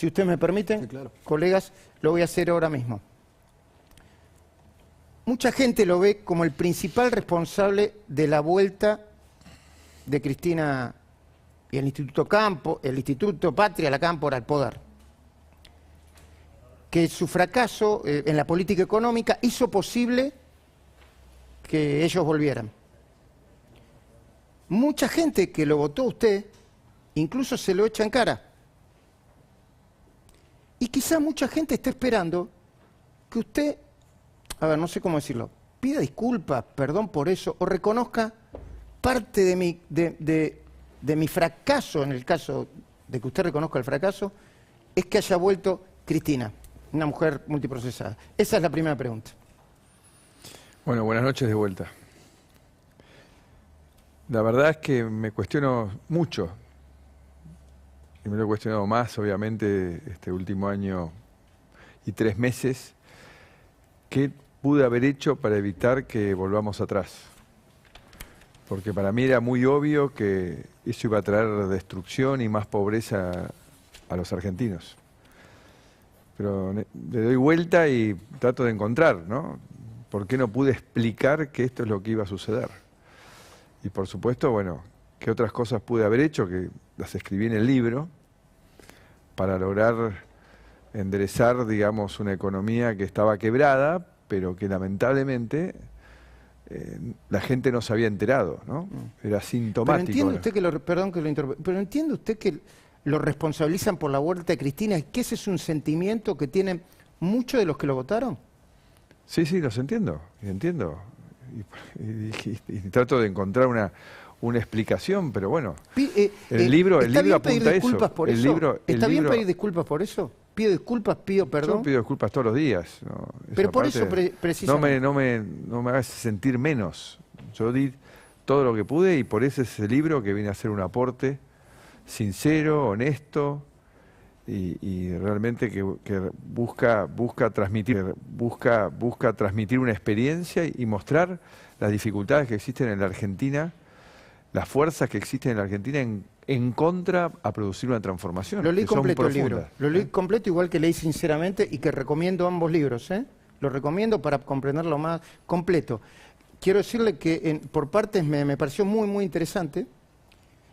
Si ustedes me permiten, Sí, claro. colegas, lo voy a hacer ahora mismo. Mucha gente lo ve como el principal responsable de la vuelta de Cristina y el Instituto Campo, el Instituto Patria, la Cámpora al poder. Que su fracaso en la política económica hizo posible que ellos volvieran. Mucha gente que lo votó a usted, incluso se lo echa en cara. Y quizá mucha gente está esperando que usted, a ver, no sé cómo decirlo, pida disculpas, perdón por eso, o reconozca parte de mi fracaso, en el caso de que usted reconozca el fracaso, es que haya vuelto Cristina, una mujer multiprocesada. Esa es la primera pregunta. Bueno, buenas noches de vuelta. La verdad es que me cuestiono mucho, y me lo he cuestionado más, obviamente, este último año y 3 meses, ¿qué pude haber hecho para evitar que volvamos atrás? Porque para mí era muy obvio que eso iba a traer destrucción y más pobreza a los argentinos. Pero le doy vuelta y trato de encontrar, ¿no? ¿Por qué no pude explicar que esto es lo que iba a suceder? Y por supuesto, bueno, ¿qué otras cosas pude haber hecho? Que las escribí en el libro para lograr enderezar, digamos, una economía que estaba quebrada, pero que lamentablemente la gente no se había enterado, ¿no? Era sintomático. Pero entiende usted que perdón que lo interrumpa, pero entiende usted que lo responsabilizan por la vuelta de Cristina y que ese es un sentimiento que tienen muchos de los que lo votaron. Sí, sí, los entiendo, y entiendo. Y trato de encontrar una explicación, pero bueno, el libro apunta a eso. ¿Está bien pedir disculpas por eso? ¿Pido disculpas, pido perdón? Yo pido disculpas todos los días. ¿no? Pero por eso precisamente... No me hagas sentir menos. Yo di todo lo que pude y por eso es ese libro que viene a ser un aporte sincero, honesto y realmente que busca transmitir una experiencia y mostrar las dificultades que existen en la Argentina, las fuerzas que existen en la Argentina en contra a producir una transformación. Lo leí completo el libro. Lo leí completo igual que leí sinceramente y que recomiendo ambos libros. Lo recomiendo para comprenderlo más completo. Quiero decirle que por partes me pareció muy, muy interesante.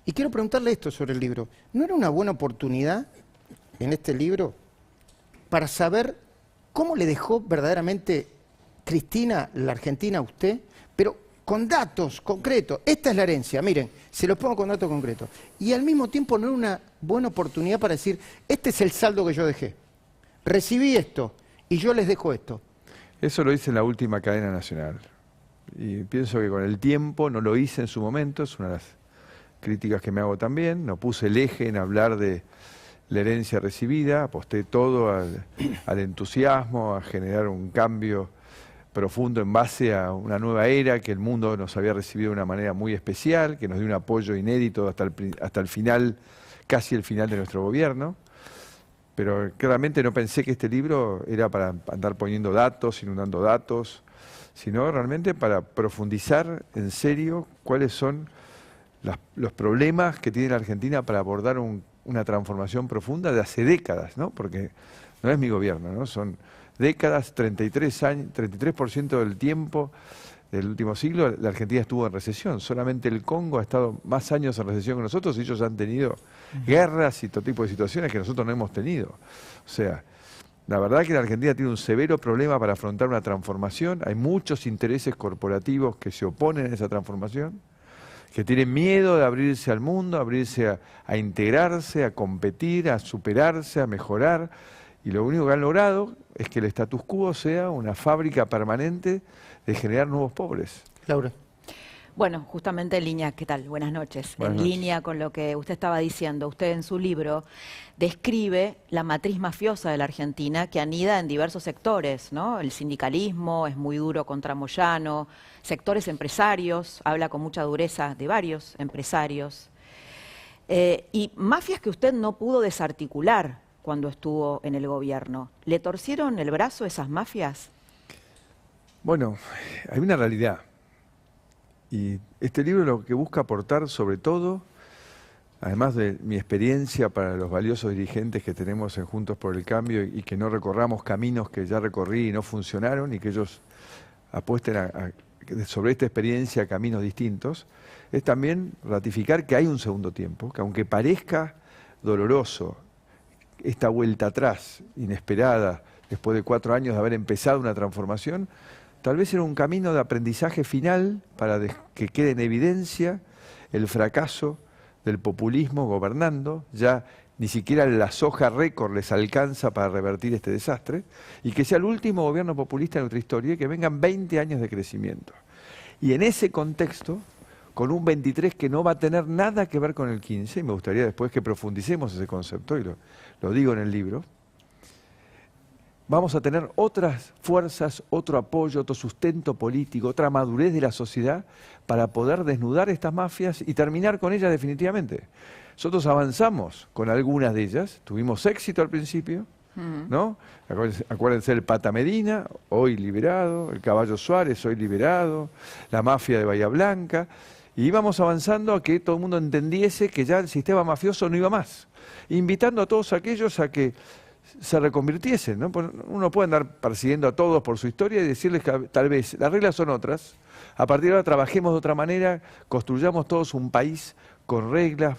Y quiero preguntarle esto sobre el libro. ¿No era una buena oportunidad en este libro para saber cómo le dejó verdaderamente Cristina, la Argentina, a usted? Pero con datos concretos. Esta es la herencia, miren, se los pongo con datos concretos. Y al mismo tiempo no era una buena oportunidad para decir, este es el saldo que yo dejé. Recibí esto y yo les dejo esto. Eso lo hice en la última cadena nacional. Y pienso que con el tiempo no lo hice en su momento, es una de las críticas que me hago también. No puse el eje en hablar de la herencia recibida, aposté todo al entusiasmo, a generar un cambio profundo en base a una nueva era que el mundo nos había recibido de una manera muy especial, que nos dio un apoyo inédito hasta el final, casi el final de nuestro gobierno. Pero claramente no pensé que este libro era para andar poniendo datos, inundando datos, sino realmente para profundizar en serio cuáles son los problemas que tiene la Argentina para abordar una transformación profunda de hace décadas, ¿no? Porque no es mi gobierno, ¿no? Son décadas, 33 años, 33% del tiempo del último siglo, la Argentina estuvo en recesión. Solamente el Congo ha estado más años en recesión que nosotros y ellos han tenido guerras y todo tipo de situaciones que nosotros no hemos tenido. O sea, la verdad que la Argentina tiene un severo problema para afrontar una transformación. Hay muchos intereses corporativos que se oponen a esa transformación, que tienen miedo de abrirse al mundo, abrirse a integrarse, a competir, a superarse, a mejorar. Y lo único que han logrado es que el status quo sea una fábrica permanente de generar nuevos pobres. Laura. Bueno, justamente en línea, ¿qué tal? Buenas noches. Buenas en noches. línea con lo que usted estaba diciendo, usted en su libro describe la matriz mafiosa de la Argentina que anida en diversos sectores, ¿no? El sindicalismo es muy duro contra Moyano, sectores empresarios, habla con mucha dureza de varios empresarios, y mafias que usted no pudo desarticular cuando estuvo en el gobierno. ¿Le torcieron el brazo esas mafias? Bueno, hay una realidad. Y este libro lo que busca aportar sobre todo además de mi experiencia para los valiosos dirigentes que tenemos en Juntos por el Cambio y que no recorramos caminos que ya recorrí y no funcionaron y que ellos apuesten sobre esta experiencia a caminos distintos, es también ratificar que hay un segundo tiempo, que aunque parezca doloroso, esta vuelta atrás, inesperada, después de 4 años de haber empezado una transformación, tal vez era un camino de aprendizaje final para que quede en evidencia el fracaso del populismo gobernando, ya ni siquiera la soja récord les alcanza para revertir este desastre, y que sea el último gobierno populista de nuestra historia y que vengan 20 años de crecimiento. Y en ese contexto, con un 23 que no va a tener nada que ver con el 15, y me gustaría después que profundicemos ese concepto, y lo digo en el libro, vamos a tener otras fuerzas, otro apoyo, otro sustento político, otra madurez de la sociedad para poder desnudar estas mafias y terminar con ellas definitivamente. Nosotros avanzamos con algunas de ellas, tuvimos éxito al principio, ¿no? Acuérdense el Pata Medina, hoy liberado, el Caballo Suárez, hoy liberado, la mafia de Bahía Blanca, y íbamos avanzando a que todo el mundo entendiese que ya el sistema mafioso no iba más, invitando a todos aquellos a que se reconvirtiesen, ¿no? Uno puede andar persiguiendo a todos por su historia y decirles que tal vez las reglas son otras, a partir de ahora trabajemos de otra manera, construyamos todos un país con reglas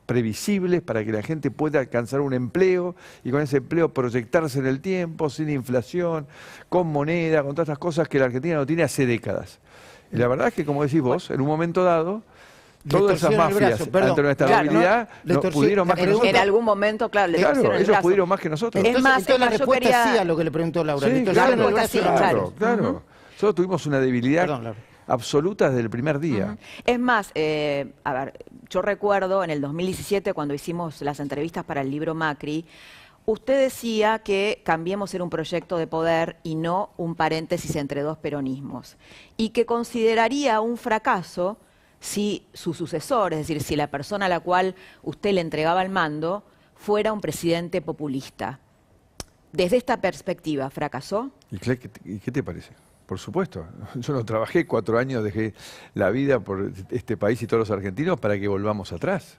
previsibles para que la gente pueda alcanzar un empleo y con ese empleo proyectarse en el tiempo, sin inflación, con moneda, con todas estas cosas que la Argentina no tiene hace décadas. Y la verdad es que, como decís vos, en un momento dado, todas esas mafias, ante nuestra debilidad, no pudieron más que nosotros. En algún momento, claro, ellos pudieron más que nosotros. Entonces la respuesta sí a lo que le preguntó Laura. Sí, claro. Nosotros tuvimos una debilidad absoluta desde el primer día. Es más, a ver, yo recuerdo en el 2017, cuando hicimos las entrevistas para el libro Macri, usted decía que Cambiemos era un proyecto de poder y no un paréntesis entre dos peronismos, y que consideraría un fracaso si su sucesor, es decir, si la persona a la cual usted le entregaba el mando, fuera un presidente populista. Desde esta perspectiva, ¿fracasó? ¿Y qué te parece? Por supuesto. Yo no trabajé 4 años, dejé la vida por este país y todos los argentinos para que volvamos atrás.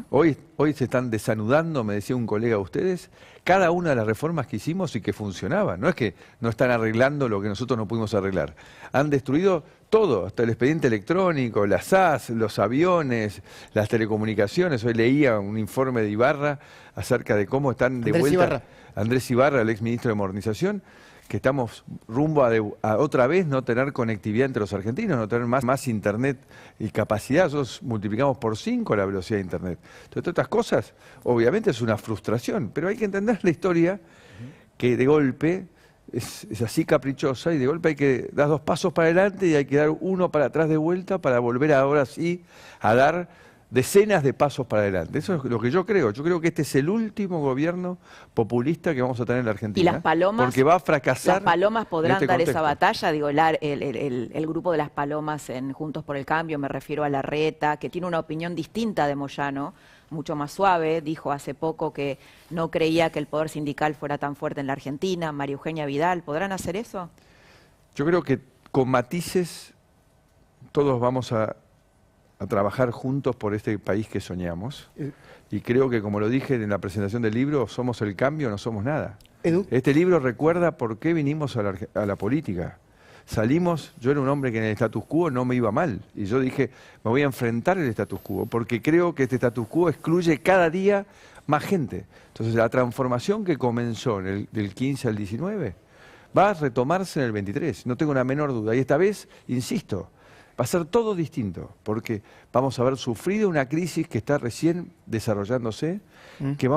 Hoy se están desanudando, me decía un colega de ustedes, cada una de las reformas que hicimos y que funcionaban. No es que no están arreglando lo que nosotros no pudimos arreglar. Han destruido todo, hasta el expediente electrónico, las SAS, los aviones, las telecomunicaciones. Hoy leía un informe de Ibarra acerca de cómo están de vuelta. Andrés Ibarra, el exministro de Modernización, que estamos rumbo a otra vez no tener conectividad entre los argentinos, no tener más internet y capacidad. Nosotros multiplicamos por 5 la velocidad de internet. Entonces, todas estas cosas, obviamente es una frustración, pero hay que entender la historia que de golpe es así caprichosa y de golpe hay que dar 2 pasos para adelante y hay que dar 1 para atrás de vuelta para volver ahora sí a dar decenas de pasos para adelante. Eso es lo que yo creo. Yo creo que este es el último gobierno populista que vamos a tener en la Argentina. ¿Y las palomas? Porque va a fracasar. ¿Las palomas podrán dar contexto. esa batalla? Digo, el grupo de las palomas en Juntos por el Cambio, me refiero a Larreta, que tiene una opinión distinta de Moyano, mucho más suave. Dijo hace poco que no creía que el poder sindical fuera tan fuerte en la Argentina. María Eugenia Vidal, ¿podrán hacer eso? Yo creo que con matices todos vamos a trabajar juntos por este país que soñamos. Y creo que, como lo dije en la presentación del libro, somos el cambio, no somos nada. Este libro recuerda por qué vinimos a la política. Salimos, yo era un hombre que en el status quo no me iba mal. Y yo dije, me voy a enfrentar el status quo, porque creo que este status quo excluye cada día más gente. Entonces, la transformación que comenzó del 15 al 19 va a retomarse en el 23, no tengo una menor duda. Y esta vez, insisto, va a ser todo distinto, porque vamos a haber sufrido una crisis que está recién desarrollándose, que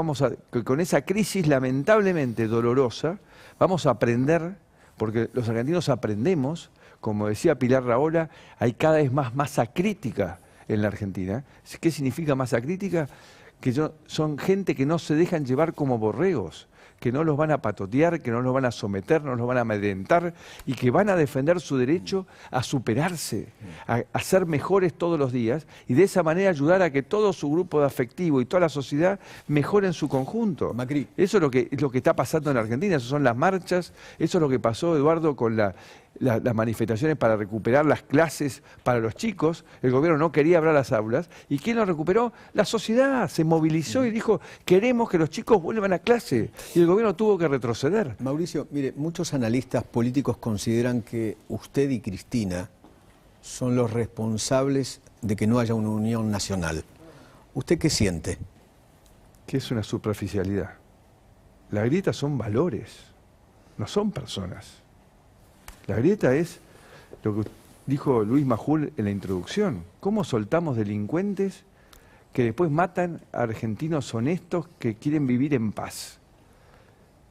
con esa crisis lamentablemente dolorosa, vamos a aprender, porque los argentinos aprendemos, como decía Pilar Rahola, hay cada vez más masa crítica en la Argentina. ¿Qué significa masa crítica? Que son gente que no se dejan llevar como borregos, que no los van a patotear, que no los van a someter, no los van a amedrentar y que van a defender su derecho a superarse, a ser mejores todos los días y de esa manera ayudar a que todo su grupo de afectivo y toda la sociedad mejore en su conjunto. Macri. Eso es lo que está pasando en Argentina, eso son las marchas, eso es lo que pasó, Eduardo, con las manifestaciones para recuperar las clases para los chicos, el gobierno no quería abrir las aulas, ¿y quién lo recuperó? La sociedad se movilizó y dijo, queremos que los chicos vuelvan a clase, y el gobierno tuvo que retroceder. Mauricio, mire, muchos analistas políticos consideran que usted y Cristina son los responsables de que no haya una unión nacional. ¿Usted qué siente? Que es una superficialidad. La grieta son valores, no son personas. La grieta es lo que dijo Luis Majul en la introducción. ¿Cómo soltamos delincuentes que después matan a argentinos honestos que quieren vivir en paz?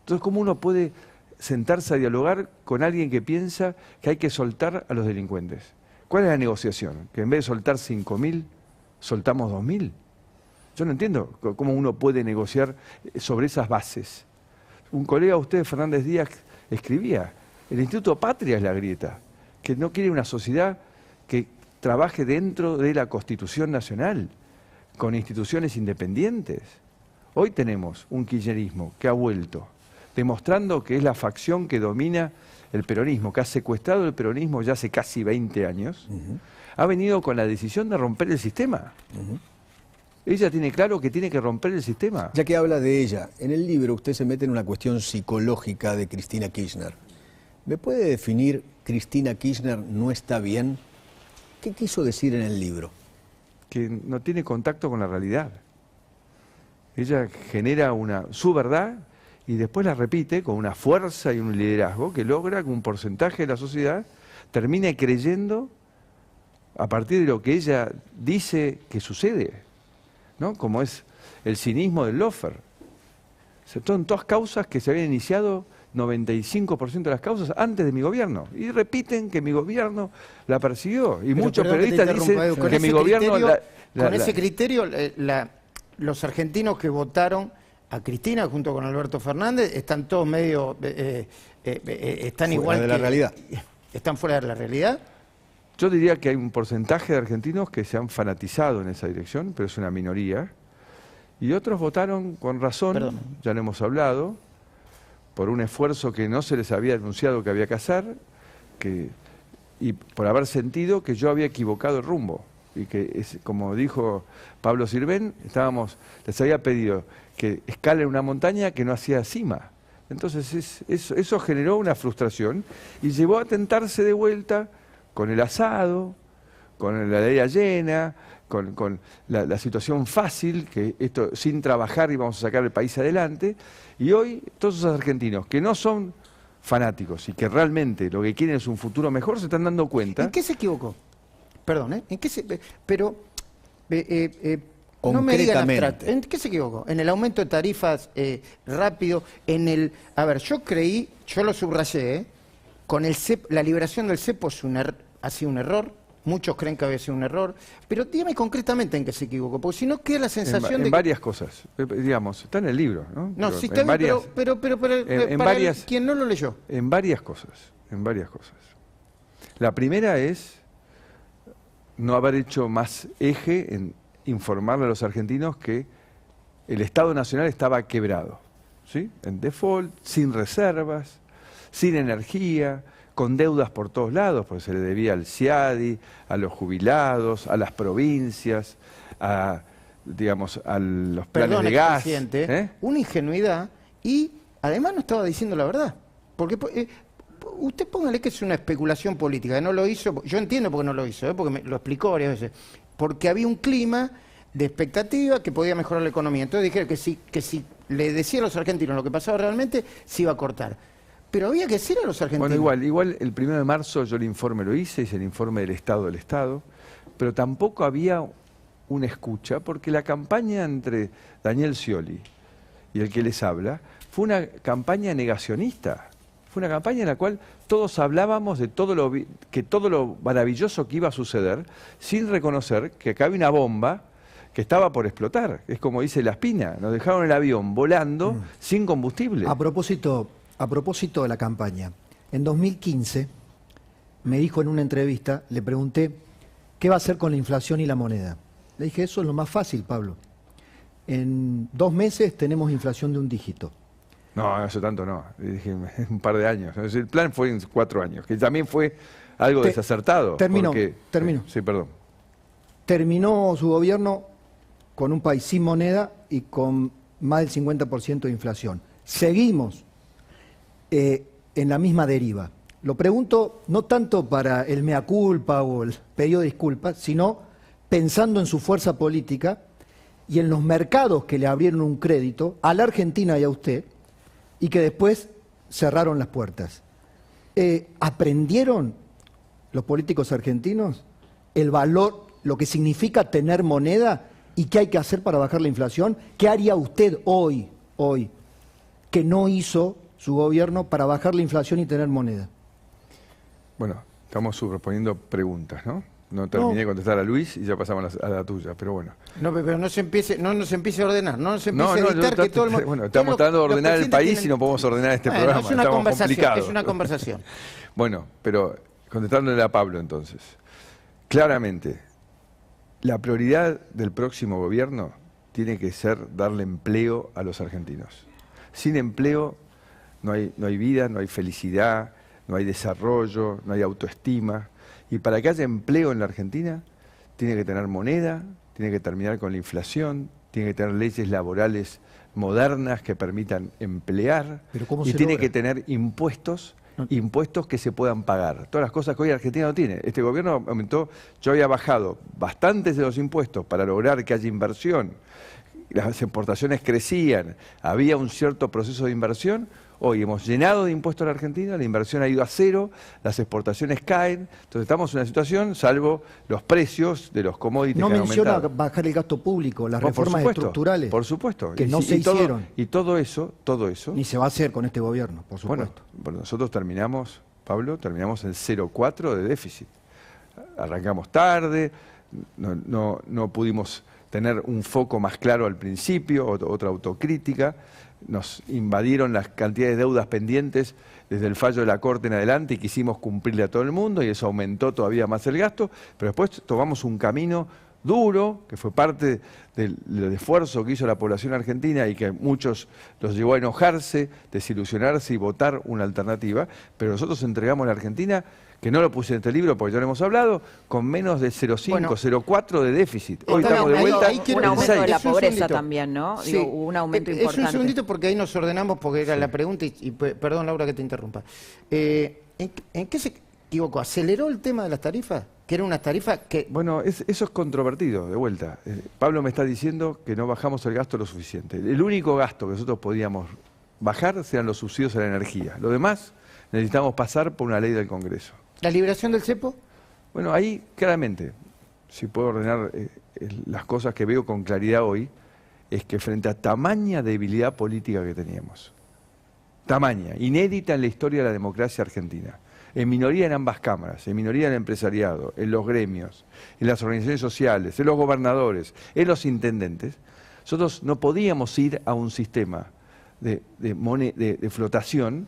Entonces, ¿cómo uno puede sentarse a dialogar con alguien que piensa que hay que soltar a los delincuentes? ¿Cuál es la negociación? ¿Que en vez de soltar 5.000, soltamos 2.000? Yo no entiendo cómo uno puede negociar sobre esas bases. Un colega de usted, Fernández Díaz, escribía, el Instituto Patria es la grieta, que no quiere una sociedad que trabaje dentro de la Constitución Nacional, con instituciones independientes. Hoy tenemos un kirchnerismo que ha vuelto, demostrando que es la facción que domina el peronismo, que ha secuestrado el peronismo ya hace casi 20 años, ha venido con la decisión de romper el sistema. Ella tiene claro que tiene que romper el sistema. Ya que habla de ella, en el libro usted se mete en una cuestión psicológica de Cristina Kirchner. ¿Me puede definir Cristina Kirchner no está bien? ¿Qué quiso decir en el libro? Que no tiene contacto con la realidad. Ella genera su verdad y después la repite con una fuerza y un liderazgo que logra que un porcentaje de la sociedad termine creyendo a partir de lo que ella dice que sucede, ¿no? Como es el cinismo del loafer. Son todas causas que se habían iniciado 95% de las causas antes de mi gobierno. Y repiten que mi gobierno la persiguió. Y muchos periodistas dicen que mi gobierno... Con ese criterio, los argentinos que votaron a Cristina junto con Alberto Fernández están todos medio... están igual de la realidad. ¿Están fuera de la realidad? Yo diría que hay un porcentaje de argentinos que se han fanatizado en esa dirección, pero es una minoría. Y otros votaron con razón, ya lo hemos hablado, por un esfuerzo que no se les había anunciado que había que hacer, y por haber sentido que yo había equivocado el rumbo. Y que, como dijo Pablo Sirven, les había pedido que escalen una montaña que no hacía cima. Entonces eso generó una frustración y llevó a tentarse de vuelta con el asado, con la ley llena, con la situación fácil, que esto sin trabajar íbamos a sacar el país adelante. Y hoy todos esos argentinos que no son fanáticos y que realmente lo que quieren es un futuro mejor, se están dando cuenta. ¿En qué se equivocó? Perdón, ¿eh? ¿En qué se...? Pero... no me digan abstracto. ¿En qué se equivocó? En el aumento de tarifas rápido, en el... A ver, yo lo subrayé, con el la liberación del cepo ha sido un error. Muchos creen que había sido un error, pero dígame concretamente en qué se equivocó, porque si no queda la sensación de... En varias cosas, digamos, está en el libro, ¿no? No, sí está bien, pero para quien no lo leyó. En varias cosas. La primera es no haber hecho más eje en informarle a los argentinos que el Estado Nacional estaba quebrado, ¿sí? En default, sin reservas, sin energía, con deudas por todos lados, porque se le debía al CIADI, a los jubilados, a las provincias, a los planes de gas. Presidente, una ingenuidad, y además no estaba diciendo la verdad. Porque usted póngale que es una especulación política, que no lo hizo, yo entiendo por qué no lo hizo, porque me lo explicó varias veces, porque había un clima de expectativa que podía mejorar la economía. Entonces dijeron que si le decía a los argentinos lo que pasaba realmente, se iba a cortar. Pero había que decir a los argentinos. Bueno, igual el 1 de marzo yo el informe lo hice el informe del Estado, pero tampoco había una escucha, porque la campaña entre Daniel Scioli y el que les habla fue una campaña negacionista. Fue una campaña en la cual todos hablábamos de todo lo maravilloso que iba a suceder, sin reconocer que acá había una bomba que estaba por explotar. Es como dice La Espina, nos dejaron el avión volando sin combustible. A propósito de la campaña, en 2015 me dijo en una entrevista, le pregunté, ¿qué va a hacer con la inflación y la moneda? Le dije, eso es lo más fácil, Pablo. En 2 meses tenemos inflación de 1 dígito. No, hace tanto no. Dije, un par de años. El plan fue en 4 años, que también fue algo desacertado. Termino. Sí, perdón. Terminó su gobierno con un país sin moneda y con más del 50% de inflación. Seguimos en la misma deriva. Lo pregunto no tanto para el mea culpa o el pedido de disculpas, sino pensando en su fuerza política y en los mercados que le abrieron un crédito a la Argentina y a usted, y que después cerraron las puertas. ¿Aprendieron los políticos argentinos el valor, lo que significa tener moneda y qué hay que hacer para bajar la inflación? ¿Qué haría usted hoy, que no hizo su gobierno para bajar la inflación y tener moneda? Bueno, estamos superponiendo preguntas, ¿no? No terminé de contestar a Luis y ya pasamos a la tuya, pero bueno. No, pero no nos empiece a ordenar, no nos empiece a editar que todo el mundo... Bueno, estamos tratando de ordenar el país y no podemos ordenar este programa. Es una estamos conversación, complicados. es una conversación. Bueno, pero contestándole a Pablo entonces. Claramente, la prioridad del próximo gobierno tiene que ser darle empleo a los argentinos. Sin empleo no hay vida, no hay felicidad, no hay desarrollo, no hay autoestima. Y para que haya empleo en la Argentina, tiene que tener moneda, tiene que terminar con la inflación, tiene que tener leyes laborales modernas que permitan emplear, y tiene que tener impuestos que se puedan pagar. Todas las cosas que hoy Argentina no tiene. Este gobierno aumentó, yo había bajado bastantes de los impuestos para lograr que haya inversión. Las exportaciones crecían, había un cierto proceso de inversión. Hoy hemos llenado de impuestos a la Argentina, la inversión ha ido a cero, las exportaciones caen, entonces estamos en una situación, salvo los precios de los commodities no que han menciona aumentado. bajar el gasto público, las reformas estructurales. Por supuesto. Que no se hicieron. Y todo eso... Ni se va a hacer con este gobierno, por supuesto. Bueno, nosotros terminamos, Pablo, terminamos en 0,4 de déficit. Arrancamos tarde, no pudimos tener un foco más claro al principio, otra autocrítica. Nos invadieron las cantidades de deudas pendientes desde el fallo de la Corte en adelante y quisimos cumplirle a todo el mundo y eso aumentó todavía más el gasto, pero después tomamos un camino duro, que fue parte del esfuerzo que hizo la población argentina y que a muchos los llevó a enojarse, desilusionarse y votar una alternativa, pero nosotros entregamos a la Argentina, que no lo puse en este libro porque ya lo hemos hablado, con menos de 0,5, 0,4 de déficit. Hoy estamos de vuelta un aumento de la pobreza también, ¿no? Sí, Digo, un aumento importante. Es un segundito porque ahí nos ordenamos porque era la pregunta y perdón Laura que te interrumpa. ¿En qué se equivocó? ¿Aceleró el tema de las tarifas? Que era una tarifa que... Bueno, eso es controvertido, de vuelta. Pablo me está diciendo que no bajamos el gasto lo suficiente. El único gasto que nosotros podíamos bajar eran los subsidios a la energía. Lo demás necesitamos pasar por una ley del Congreso. ¿La liberación del cepo? Bueno, ahí claramente, si puedo ordenar las cosas que veo con claridad hoy, es que frente a tamaña debilidad política que teníamos, tamaña, inédita en la historia de la democracia argentina, en minoría en ambas cámaras, en minoría en el empresariado, en los gremios, en las organizaciones sociales, en los gobernadores, en los intendentes, nosotros no podíamos ir a un sistema de flotación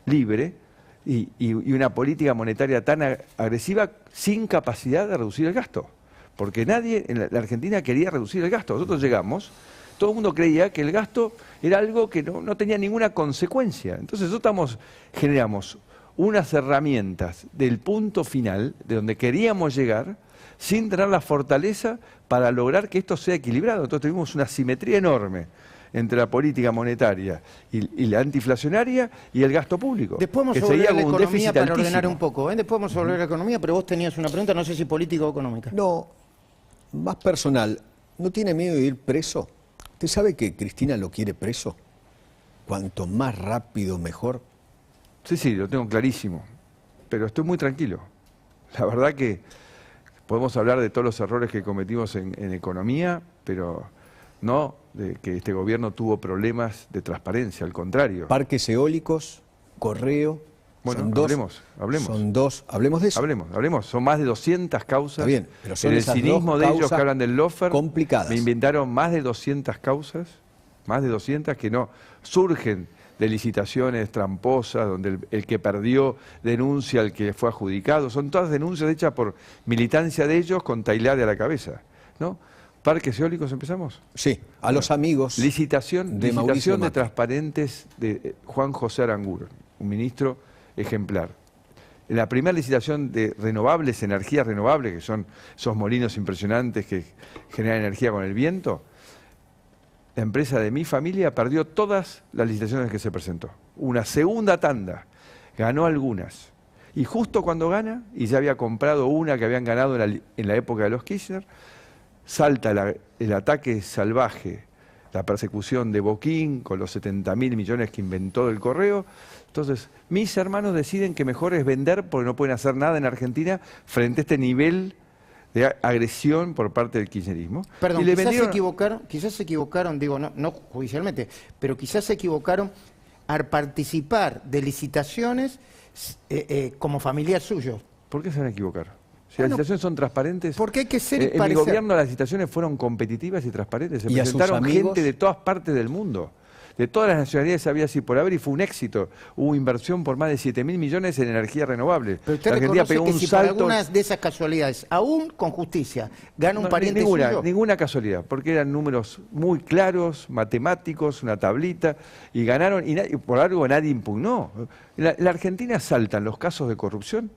libre y una política monetaria tan agresiva sin capacidad de reducir el gasto. Porque nadie en la Argentina quería reducir el gasto. Nosotros llegamos, todo el mundo creía que el gasto era algo que no tenía ninguna consecuencia. Entonces nosotros generamos unas herramientas del punto final, de donde queríamos llegar, sin tener la fortaleza para lograr que esto sea equilibrado. Entonces tuvimos una simetría enorme entre la política monetaria y la antiinflacionaria y el gasto público. Después vamos a volver a la economía para ordenar un poco. Después vamos a volver a la economía, pero vos tenías una pregunta, no sé si política o económica. No, más personal. ¿No tiene miedo de ir preso? ¿Usted sabe que Cristina lo quiere preso? Cuanto más rápido, mejor. Sí, lo tengo clarísimo. Pero estoy muy tranquilo. La verdad que podemos hablar de todos los errores que cometimos en economía, pero no de que este gobierno tuvo problemas de transparencia, al contrario. Parques eólicos, correo. Bueno, hablemos. Son dos, hablemos de eso. Hablemos. Son más de 200 causas. Está bien, pero son en el esas cinismo de ellos que hablan del lofer, complicadas. Me inventaron más de 200 causas, más de 200 que no surgen de licitaciones tramposas, donde el que perdió denuncia al que fue adjudicado. Son todas denuncias hechas por militancia de ellos con Tailade a la cabeza, ¿no? ¿Parques eólicos empezamos? Sí, a los amigos Licitación de Mauricio de Macri. transparentes de Juan José Aranguren, un ministro ejemplar. En la primera licitación de renovables, energías renovables, que son esos molinos impresionantes que generan energía con el viento, la empresa de mi familia perdió todas las licitaciones que se presentó. Una segunda tanda, ganó algunas. Y justo cuando gana, y ya había comprado una que habían ganado en la época de los Kirchner, salta el ataque salvaje, la persecución de Boquín con los 70.000 millones que inventó del correo. Entonces, mis hermanos deciden que mejor es vender porque no pueden hacer nada en Argentina frente a este nivel de agresión por parte del kirchnerismo. Perdón, y le quizás se equivocaron, digo, no judicialmente, pero quizás se equivocaron al participar de licitaciones como familiar suyo. ¿Por qué se van a equivocar? Si Bueno, las licitaciones son transparentes, porque hay que ser y en mi parecer. gobierno las licitaciones fueron competitivas y transparentes. Se ¿Y a sus presentaron amigos? gente de todas partes del mundo. De todas las nacionalidades había así por haber y fue un éxito. Hubo inversión por más de 7.000 millones en energía renovable. Pero usted la Argentina reconoce pegó que un si salto. por algunas de esas casualidades, aún con justicia, gana un No, pariente suyo. ninguna casualidad, porque eran números muy claros, matemáticos, una tablita, y ganaron, y por algo nadie impugnó. La Argentina saltan los casos de corrupción,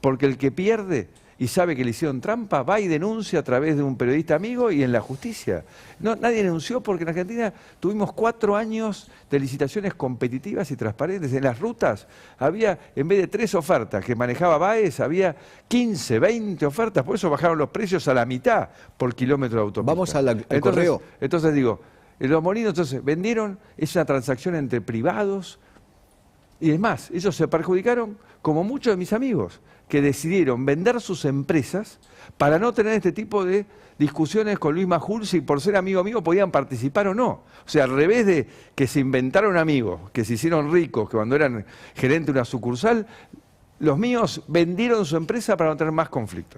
porque el que pierde y sabe que le hicieron trampa, va y denuncia a través de un periodista amigo y en la justicia. No, nadie denunció porque en Argentina tuvimos 4 años de licitaciones competitivas y transparentes. En las rutas había, en vez de 3 ofertas que manejaba Baez, había 15, 20 ofertas, por eso bajaron los precios a la mitad por kilómetro de autopista. Vamos al correo. Entonces digo, los molinos entonces vendieron, es una transacción entre privados, y es más, ellos se perjudicaron como muchos de mis amigos, que decidieron vender sus empresas para no tener este tipo de discusiones con Luis Majul si por ser amigo mío podían participar o no. O sea, al revés de que se inventaron amigos, que se hicieron ricos, que cuando eran gerente de una sucursal, los míos vendieron su empresa para no tener más conflicto.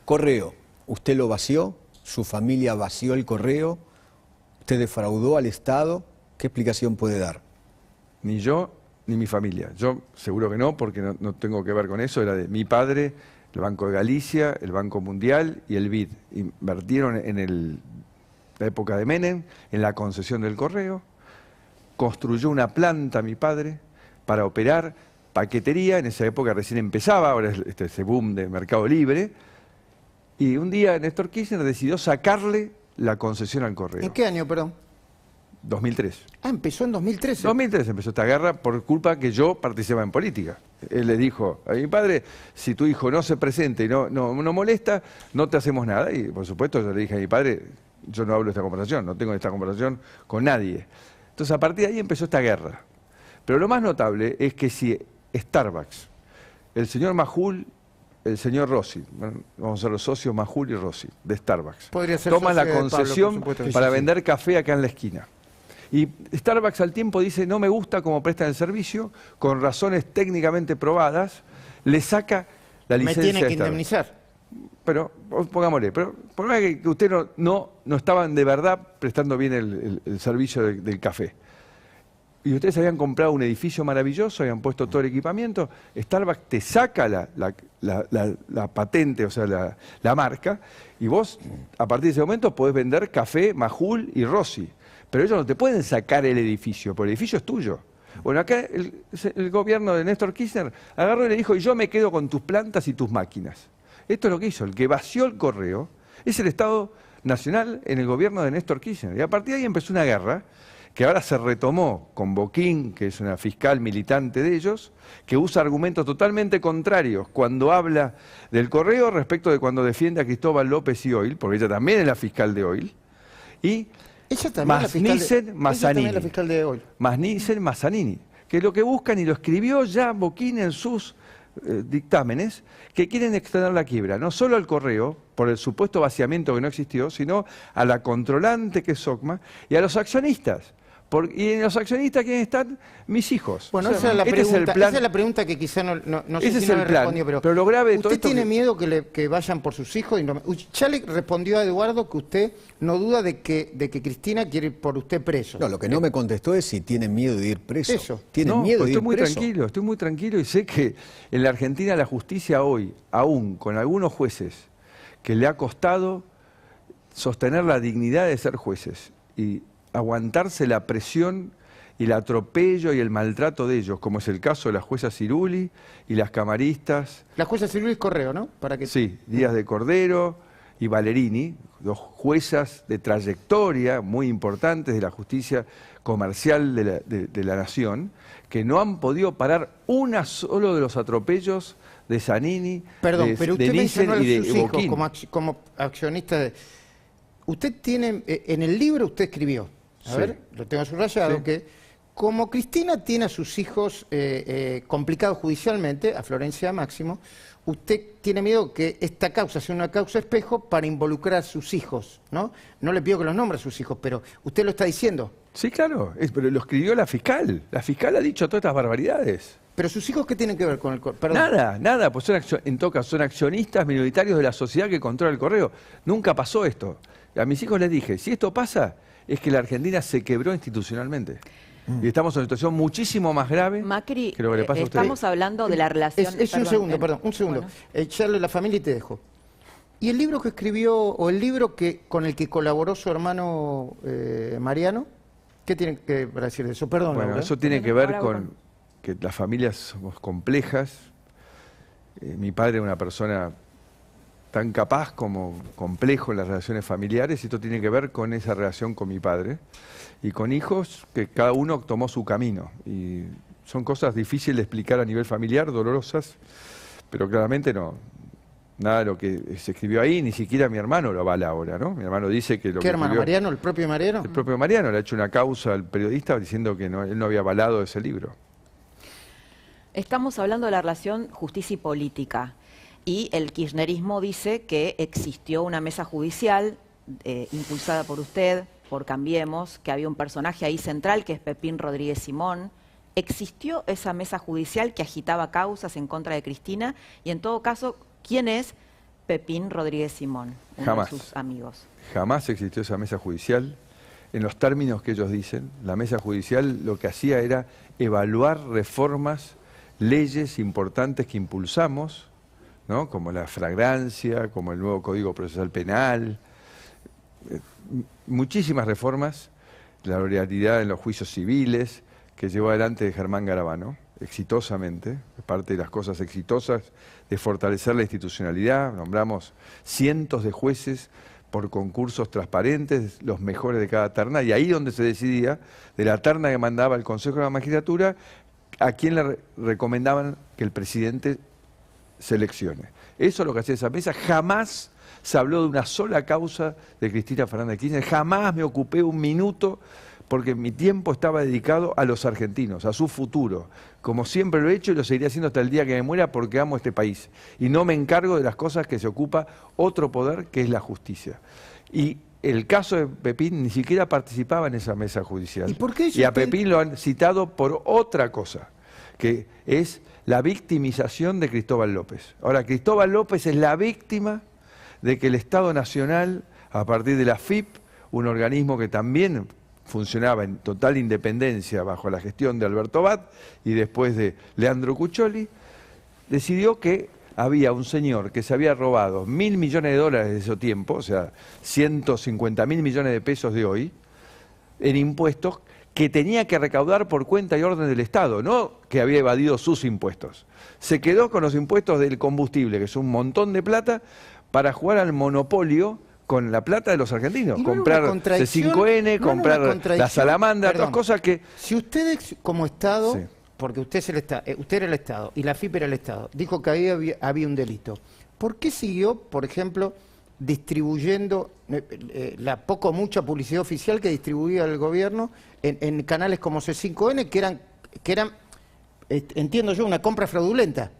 Correo, ¿usted lo vació? ¿Su familia vació el correo? ¿Usted defraudó al Estado? ¿Qué explicación puede dar? Ni yo ni mi familia. Yo seguro que no, porque no tengo que ver con eso. Era de mi padre, el Banco de Galicia, el Banco Mundial y el BID. Invirtieron en la época de Menem, en la concesión del correo. Construyó una planta mi padre para operar paquetería. En esa época recién empezaba, ahora es ese boom de Mercado Libre. Y un día Néstor Kirchner decidió sacarle la concesión al correo. ¿En qué año, perdón? 2003. Ah, empezó en 2013. 2003 empezó esta guerra por culpa que yo participaba en política. Él le dijo a mi padre, si tu hijo no se presenta y no molesta, no te hacemos nada. Y por supuesto yo le dije a mi padre, yo no hablo de esta conversación, no tengo esta conversación con nadie. Entonces a partir de ahí empezó esta guerra. Pero lo más notable es que si Starbucks, el señor Majul, el señor Rossi, bueno, vamos a ser los socios Majul y Rossi, de Starbucks, Podría ser toman socio la de Pablo, por concesión supuesto. Sí, para sí, sí. vender café acá en la esquina. Y Starbucks al tiempo dice, no me gusta cómo prestan el servicio, con razones técnicamente probadas, le saca la Me licencia tiene de que Starbucks. indemnizar. Pero, pongámosle, pero por más que usted no estaban de verdad prestando bien el servicio del café. Y ustedes habían comprado un edificio maravilloso, habían puesto todo el equipamiento, Starbucks te saca la patente, o sea, la marca, y vos a partir de ese momento podés vender café, Majul y Rossi. Pero ellos no te pueden sacar el edificio, porque el edificio es tuyo. Bueno, acá el gobierno de Néstor Kirchner agarró y le dijo, y yo me quedo con tus plantas y tus máquinas. Esto es lo que hizo, el que vació el correo es el Estado Nacional en el gobierno de Néstor Kirchner. Y a partir de ahí empezó una guerra que ahora se retomó con Boquín, que es una fiscal militante de ellos, que usa argumentos totalmente contrarios cuando habla del correo respecto de cuando defiende a Cristóbal López y Oil, porque ella también es la fiscal de Oil, y Ella también más la fiscal Nissen, ella Mazzanini. también es la fiscal de hoy. Más Nissen, Mazzanini, que lo que buscan, y lo escribió ya Boquín en sus dictámenes, que quieren extender la quiebra, no solo al correo, por el supuesto vaciamiento que no existió, sino a la controlante que es SOCMA, y a los accionistas. Y en los accionistas, ¿quiénes están? Mis hijos. Bueno, O sea, esa es la este pregunta, el plan. esa es la pregunta que quizá no sé Ese si es no el me plan. respondió, Pero lo grave de todo ¿usted esto tiene que- miedo que vayan por sus hijos? Ya le respondió a Eduardo que usted no duda de que Cristina quiere ir por usted preso. No, lo que no me contestó es si tiene miedo de ir preso. Eso. ¿Tienen No, miedo pues de ir estoy muy preso? tranquilo, estoy muy tranquilo y sé que en la Argentina la justicia hoy, aún con algunos jueces que le ha costado, sostener la dignidad de ser jueces y aguantarse la presión y el atropello y el maltrato de ellos, como es el caso de la jueza Ciruli y las camaristas. La jueza Ciruli es Correo, ¿no? Para que... Sí, Díaz de Cordero y Valerini, dos juezas de trayectoria muy importantes de la justicia comercial de la nación, que no han podido parar una solo de los atropellos de Zanini, Perdón, pero usted Nissen mencionó a y de sus hijos Boquín. como accionista de... Usted tiene, en el libro usted escribió, a Sí. ver, lo tengo subrayado, Sí. que como Cristina tiene a sus hijos complicados judicialmente, a Florencia Máximo, usted tiene miedo que esta causa sea una causa espejo para involucrar a sus hijos, ¿no? No le pido que los nombre a sus hijos, pero usted lo está diciendo. Sí, claro, pero lo escribió la fiscal. La fiscal ha dicho todas estas barbaridades. Pero sus hijos, ¿qué tienen que ver con el... Perdón. Nada, pues en todo caso son accionistas minoritarios de la sociedad que controla el correo. Nunca pasó esto. A mis hijos les dije, si esto pasa, es que la Argentina se quebró institucionalmente. Y estamos en una situación muchísimo más grave Macri, que lo que le pasa a ustedes. estamos hablando de la relación... Un segundo. Bueno. Charle la familia y te dejo. ¿Y el libro que escribió, o el libro con el que colaboró su hermano Mariano? ¿Qué tiene que decir de eso? Perdón, Bueno, Laura. eso tiene que Ahora ver con que las familias somos complejas. Mi padre es una persona tan capaz como complejo en las relaciones familiares, y esto tiene que ver con esa relación con mi padre. Y con hijos que cada uno tomó su camino. Y son cosas difíciles de explicar a nivel familiar, dolorosas, pero claramente no. Nada de lo que se escribió ahí, ni siquiera mi hermano lo avala ahora, ¿no? Mi hermano dice que lo ¿Qué que hermano? escribió- ¿Mariano? ¿El propio Mariano? El propio Mariano le ha hecho una causa al periodista diciendo que él no había avalado ese libro. Estamos hablando de la relación justicia y política. Y el kirchnerismo dice que existió una mesa judicial impulsada por usted, por Cambiemos, que había un personaje ahí central que es Pepín Rodríguez Simón. ¿Existió esa mesa judicial que agitaba causas en contra de Cristina? Y en todo caso, ¿quién es Pepín Rodríguez Simón? Uno Jamás. de sus amigos. Jamás existió esa mesa judicial. En los términos que ellos dicen, la mesa judicial lo que hacía era evaluar reformas, leyes importantes que impulsamos, ¿no? Como la flagrancia, como el nuevo Código Procesal Penal, muchísimas reformas, la oralidad en los juicios civiles, que llevó adelante Germán Garabano, exitosamente, es parte de las cosas exitosas de fortalecer la institucionalidad. Nombramos cientos de jueces por concursos transparentes, los mejores de cada terna, y ahí donde se decidía, de la terna que mandaba el Consejo de la Magistratura, a quién le recomendaban que el presidente seleccione. Eso es lo que hacía esa mesa. Jamás se habló de una sola causa de Cristina Fernández de Kirchner. Jamás me ocupé un minuto, porque mi tiempo estaba dedicado a los argentinos, a su futuro. Como siempre lo he hecho y lo seguiré haciendo hasta el día que me muera, porque amo este país. Y no me encargo de las cosas que se ocupa otro poder, que es la justicia. Y el caso de Pepín ni siquiera participaba en esa mesa judicial. ¿Y por qué Y a Pepín lo han citado por otra cosa, que es la victimización de Cristóbal López. Ahora, Cristóbal López es la víctima de que el Estado Nacional, a partir de la AFIP, un organismo que también funcionaba en total independencia bajo la gestión de Alberto Bat y después de Leandro Cuccioli, decidió que había un señor que se había robado $1.000 millones de ese tiempo, o sea, 150.000 millones de pesos de hoy, en impuestos, que tenía que recaudar por cuenta y orden del Estado, no que había evadido sus impuestos. Se quedó con los impuestos del combustible, que es un montón de plata, para jugar al monopolio con la plata de los argentinos. ¿Y no era Comprar una contradicción? C5N, ¿No era una comprar la contradicción? salamandra, Perdón. dos cosas que... Si ustedes como Estado, Sí. porque usted era el Estado y la FIP era el Estado, dijo que había un delito, ¿por qué siguió, por ejemplo, distribuyendo la poco o mucha publicidad oficial que distribuía el gobierno en canales como C5N, que eran, entiendo yo, una compra fraudulenta?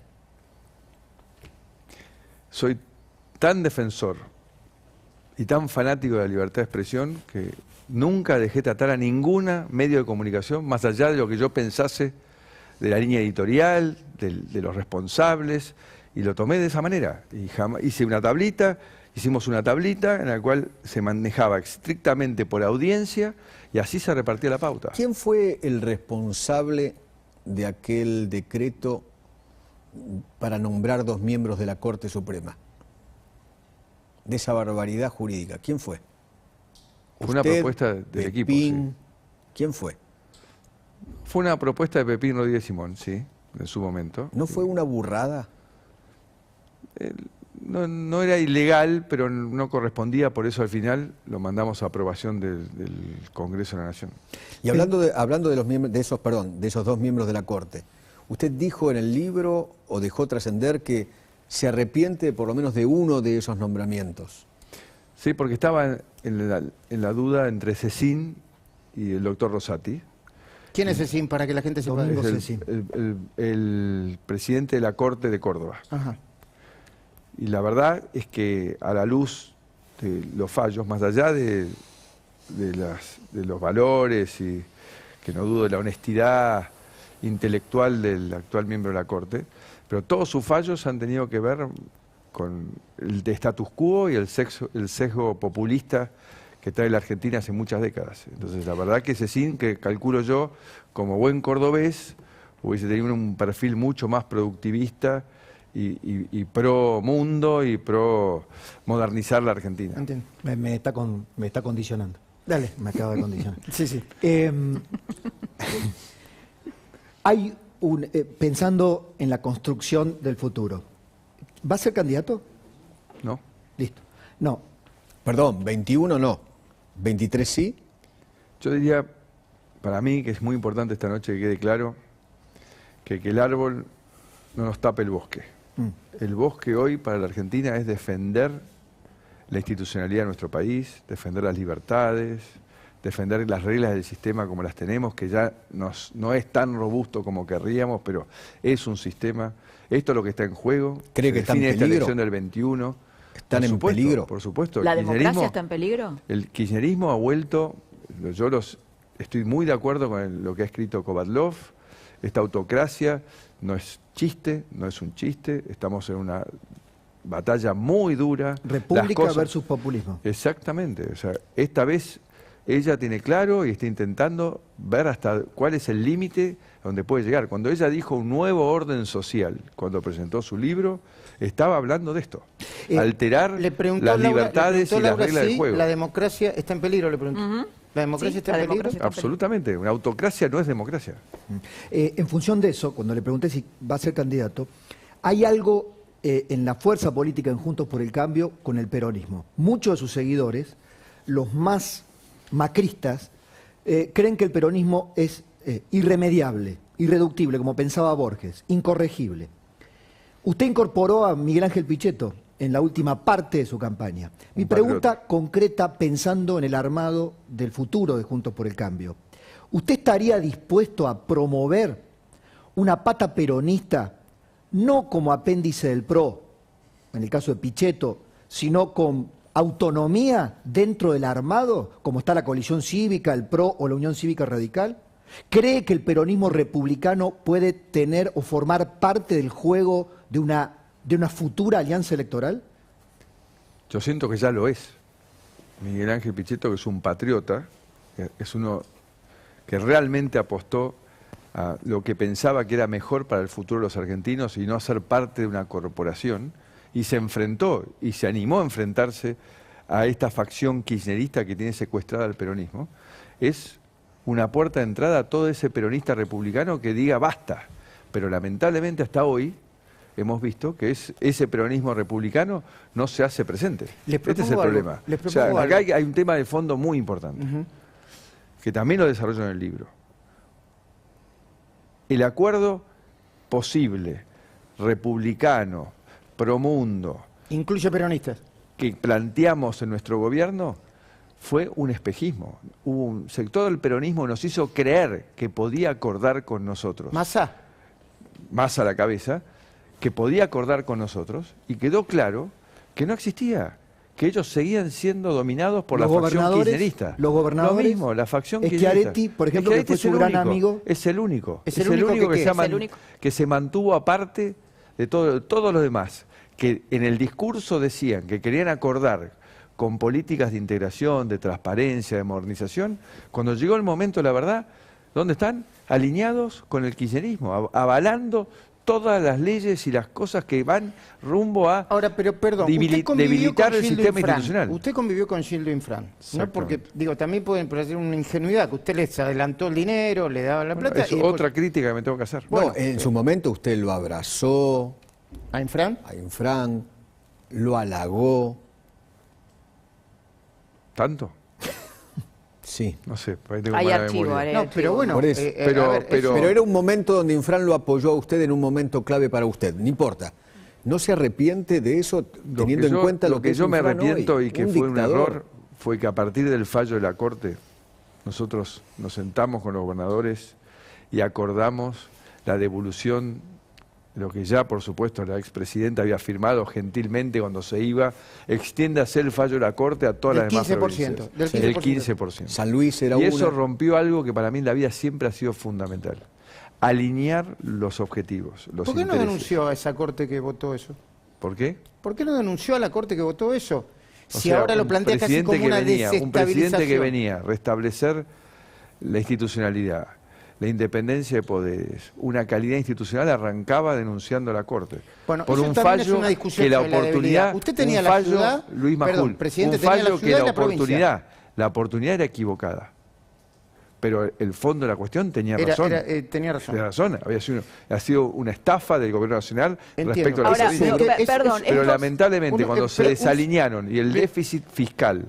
Soy tan defensor y tan fanático de la libertad de expresión que nunca dejé tratar a ninguna medio de comunicación más allá de lo que yo pensase de la línea editorial, de los responsables, y lo tomé de esa manera. Y hicimos una tablita en la cual se manejaba estrictamente por audiencia y así se repartía la pauta. ¿Quién fue el responsable de aquel decreto para nombrar 2 miembros de la Corte Suprema? de esa barbaridad jurídica? ¿Quién fue? Fue una propuesta del equipo, Pepín, sí. ¿Quién fue? Fue una propuesta de Pepín Rodríguez Simón, sí, en su momento. ¿No fue una burrada? No era ilegal, pero no correspondía, por eso al final lo mandamos a aprobación del Congreso de la Nación. Y hablando de los miembros, de esos dos miembros de la Corte, usted dijo en el libro, o dejó trascender, que se arrepiente por lo menos de uno de esos nombramientos. Sí, porque estaba en la duda entre Cecín y el doctor Rosati. ¿Quién es Cecín para que la gente sepa? Domingo Es Cecín. el presidente de la Corte de Córdoba. Ajá. Y la verdad es que a la luz de los fallos, más allá de los valores y que no dudo de la honestidad intelectual del actual miembro de la Corte, pero todos sus fallos han tenido que ver con el de status quo y el sesgo populista que trae la Argentina hace muchas décadas. Entonces, la verdad que Cecín, que calculo yo, como buen cordobés, hubiese tenido un perfil mucho más productivista y pro mundo y pro modernizar la Argentina. Entiendo. Me está condicionando. Dale, me acaba de condicionar. Sí, sí. Hay pensando en la construcción del futuro, ¿va a ser candidato? ¿No? Listo. No. Perdón, 21 no, 23 sí. Yo diría, para mí, que es muy importante esta noche que quede claro, que el árbol no nos tape el bosque. El bosque hoy para la Argentina es defender la institucionalidad de nuestro país, defender las libertades, defender las reglas del sistema como las tenemos, que ya no es tan robusto como querríamos, pero es un sistema. Esto es lo que está en juego. ¿Cree que está en define esta peligro? elección del 21. ¿Están Por en supuesto, peligro? Por supuesto. ¿La El democracia kirchnerismo- está en peligro? El kirchnerismo ha vuelto, estoy muy de acuerdo con lo que ha escrito Kovadlov, esta autocracia no es chiste, no es un chiste, estamos en una batalla muy dura. República versus populismo. Exactamente, o sea, esta vez ella tiene claro y está intentando ver hasta cuál es el límite donde puede llegar. Cuando ella dijo un nuevo orden social, cuando presentó su libro, estaba hablando de esto, alterar Le preguntó las Laura- libertades le y preguntó las Laura reglas si del juego. la democracia está en peligro, le preguntó. ¿La democracia Sí, está la en peligro? democracia está en peligro. Absolutamente, una autocracia no es democracia. En función de eso, cuando le pregunté si va a ser candidato, hay algo en la fuerza política en Juntos por el Cambio con el peronismo. Muchos de sus seguidores, los más macristas, creen que el peronismo es irremediable, irreductible, como pensaba Borges, incorregible. Usted incorporó a Miguel Ángel Pichetto en la última parte de su campaña. Mi Un pregunta patriota. concreta, pensando en el armado del futuro de Juntos por el Cambio, ¿usted estaría dispuesto a promover una pata peronista, no como apéndice del PRO, en el caso de Pichetto, sino con autonomía dentro del armado, como está la coalición cívica, el PRO o la Unión Cívica Radical? ¿Cree que el peronismo republicano puede tener o formar parte del juego de una futura alianza electoral? Yo siento que ya lo es. Miguel Ángel Pichetto, que es un patriota, que es uno que realmente apostó a lo que pensaba que era mejor para el futuro de los argentinos y no ser parte de una corporación, y se enfrentó y se animó a enfrentarse a esta facción kirchnerista que tiene secuestrada al peronismo, es una puerta de entrada a todo ese peronista republicano que diga basta. Pero lamentablemente hasta hoy hemos visto que ese peronismo republicano no se hace presente. Les Este es el propongo algo, problema. les O sea, propongo acá algo. hay un tema de fondo muy importante, que también lo desarrollo en el libro. El acuerdo posible, republicano, promundo, Incluye peronistas. que planteamos en nuestro gobierno fue un espejismo. Hubo un sector del peronismo nos hizo creer que podía acordar con nosotros, más a la cabeza, que podía acordar con nosotros, y quedó claro que no existía, que ellos seguían siendo dominados por la Los facción gobernadores- kirchnerista. los gobernadores, Lo mismo, la facción Schiaretti, kirchnerista. por ejemplo, que Schiaretti fue es su el gran único, amigo. Es el único. Es el único que se ha es man- el único. que se mantuvo aparte de todos los demás, que en el discurso decían que querían acordar con políticas de integración, de transparencia, de modernización. Cuando llegó el momento, la verdad, ¿dónde están? Alineados con el kirchnerismo, avalando todas las leyes y las cosas que van rumbo a Ahora, pero perdón, usted convivió debilitar con el Gildo sistema Infran. institucional. Usted convivió con Gildo Infran, ¿no? Exactamente. Porque, digo, también pueden parecer una ingenuidad, que usted les adelantó el dinero, le daba la plata. Es y después- otra crítica que me tengo que hacer. No, en su momento usted lo abrazó ¿A Infran? a Infran, lo halagó. ¿Tanto? Sí. No sé, por ahí tengo Hay mala archivo, memoria. No, pero bueno, Por eso. Pero- Pero era un momento donde Infran lo apoyó a usted en un momento clave para usted. No importa. ¿No se arrepiente de eso teniendo en cuenta lo que es yo me Infran arrepiento hoy? y que Un fue un dictador. error fue que a partir del fallo de la Corte nosotros nos sentamos con los gobernadores y acordamos la devolución, lo que ya por supuesto la expresidenta había firmado gentilmente cuando se iba, extiéndase el fallo de la Corte a todas Del las demás 15%, provincias. del Del 15%. 15%. San Luis era Y una. eso rompió algo que para mí en la vida siempre ha sido fundamental. Alinear los objetivos, los ¿Por qué no intereses. denunció a esa corte que votó eso? ¿Por qué? ¿Por qué no denunció a la corte que votó eso? O Si sea, ahora lo un plantea casi presidente como que una venía, un presidente que desestabilización. venía a restablecer la institucionalidad, la independencia de poderes, una calidad institucional, arrancaba denunciando a la Corte. Bueno, por eso un también es fallo una discusión que la sobre la debilidad. oportunidad, Usted tenía un la fallo, ciudad, Luis perdón, Majul, presidente, un tenía la fallo que ciudad y la la provincia. oportunidad era equivocada. Pero el fondo de la cuestión tenía razón. Tenía razón. Tenía razón, ha sido una estafa del gobierno nacional Entiendo. respecto a la Ahora, provincia. no, perdón, Pero estos- lamentablemente uno- cuando se pero desalinearon y el déficit fiscal,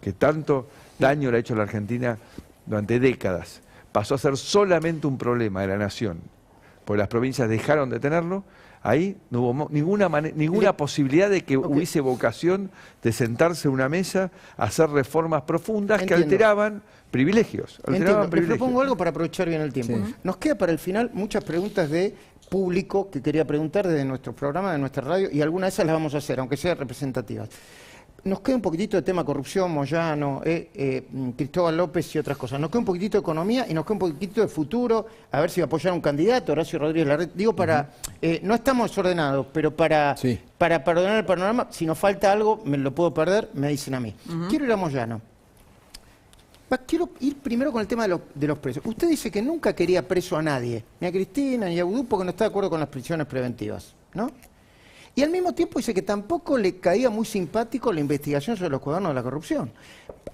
que tanto daño le ha hecho a la Argentina durante décadas, pasó a ser solamente un problema de la nación, porque las provincias dejaron de tenerlo, ahí no hubo ninguna posibilidad de que hubiese vocación de sentarse en una mesa a hacer reformas profundas que Entiendo. alteraban privilegios. Entiendo. Le propongo algo para aprovechar bien el tiempo. Sí. Nos queda para el final muchas preguntas de público que quería preguntar desde nuestro programa, de nuestra radio, y algunas de esas las vamos a hacer, aunque sean representativas. Nos queda un poquitito de tema corrupción, Moyano, Cristóbal López y otras cosas. Nos queda un poquitito de economía y nos queda un poquitito de futuro, a ver si va a apoyar a un candidato, Horacio Rodríguez Larreta. Digo, no estamos desordenados, pero para ordenar el panorama, si nos falta algo, me lo puedo perder, me dicen a mí. Quiero ir a Moyano. Quiero ir primero con el tema de los presos. Usted dice que nunca quería preso a nadie, ni a Cristina, ni a Vudú, porque no está de acuerdo con las prisiones preventivas, ¿no? Y al mismo tiempo dice que tampoco le caía muy simpático la investigación sobre los cuadernos de la corrupción.